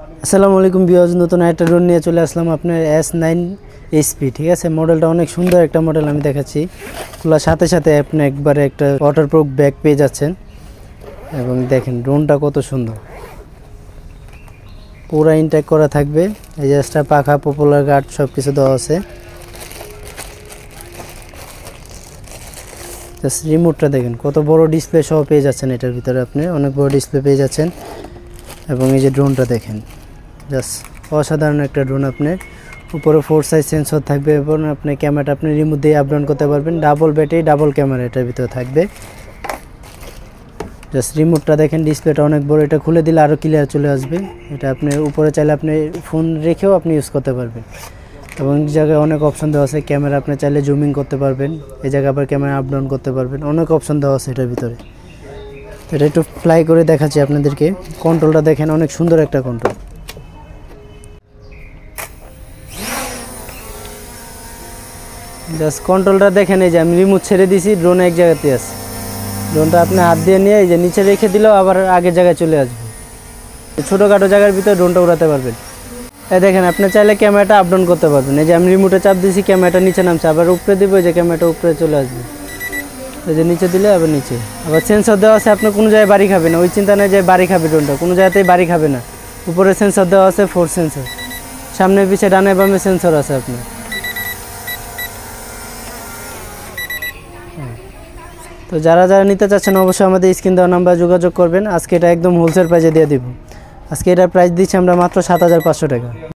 আসসালামু আলাইকুম ভিউয়ার্স, নতুন একটা ড্রোন নিয়ে চলে আসলাম আপনার S9SP। ঠিক আছে, মডেলটা অনেক সুন্দর একটা মডেল আমি দেখাচ্ছি। খোলার সাথে সাথে আপনি একবারে একটা ওয়াটারপ্রুফ ব্যাগ পেয়ে যাচ্ছেন এবং দেখেন ড্রোনটা কত সুন্দর, পুরো ইনটেক করা থাকবে। এই যে এক্সট্রা পাখা, পপুলার গার্ড সব কিছু দেওয়া আছে। জাস্ট রিমোটটা দেখেন কত বড় ডিসপ্লে সহ পেয়ে যাচ্ছেন, এটার ভিতরে আপনি অনেক বড় ডিসপ্লে পেয়ে যাচ্ছেন। এবং এই যে ড্রোনটা দেখেন, জাস্ট অসাধারণ একটা ড্রোন। আপনার উপরে 4 সাইজ সেন্সর থাকবে এবং আপনি ক্যামেরাটা আপনি রিমোট দিয়ে আপ ডাউন করতে পারবেন। ডাবল ব্যাটারি, ডাবল ক্যামেরা এটার ভিতরে থাকবে। জাস্ট রিমোটটা দেখেন, ডিসপ্লেটা অনেক বড়, এটা খুলে দিলে আরও ক্লিয়ার চলে আসবে। এটা আপনি উপরে চাইলে আপনি ফোন রেখেও আপনি ইউজ করতে পারবেন। এবং এই জায়গায় অনেক অপশন দেওয়া আছে, ক্যামেরা আপনি চাইলে জুমিং করতে পারবেন, এই জায়গায় আবার ক্যামেরা আপ ডাউন করতে পারবেন, অনেক অপশন দেওয়া আছে এটার ভিতরে। এটা একটু ফ্লাই করে দেখাচ্ছি আপনাদেরকে। কন্ট্রোলটা দেখেন, অনেক সুন্দর একটা কন্ট্রোল। জাস্ট কন্ট্রোলটা দেখেন, এই যে আমি রিমোট ছেড়ে দিয়েছি, ড্রোন এক জায়গাতে আছে। ড্রোনটা আপনি হাত দিয়ে নিয়ে এই যে নিচে রেখে দিলেও আবার আগের জায়গায় চলে আসবে। ছোটোখাটো জায়গার ভিতরে ড্রোনটা উড়াতে পারবেন। এই দেখেন, আপনি চাইলে ক্যামেরাটা আপ ডাউন করতে পারবেন। এই যে আমি রিমোটে চাপ দিয়েছি, ক্যামেরাটা নিচে নামছে, আবার উপরে দিব, এই যে ক্যামেরাটা উপরে চলে আসবে। এই যে নিচে দিলে আবার নিচে। আবার সেন্সর দেওয়া আছে, আপনি কোনো জায়গায় বাড়ি খাবে না, ওই চিন্তা নেই যে বাড়ি খাবে ড্রোনটা, কোনো জায়গাতেই বাড়ি খাবে না। উপরে সেন্সর দেওয়া আছে, 4 সেন্সর, সামনে পিছে ডানে বামে সেন্সর আছে আপনার। তো যারা যারা নিতে চাচ্ছেন অবশ্যই আমাদের স্ক্রিন দেওয়া নাম্বার যোগাযোগ করবেন। আজকে এটা একদম হোলসেল প্রাইসে দিয়ে দিব। আজকে এটার প্রাইস দিচ্ছি আমরা মাত্র 7,500 টাকা।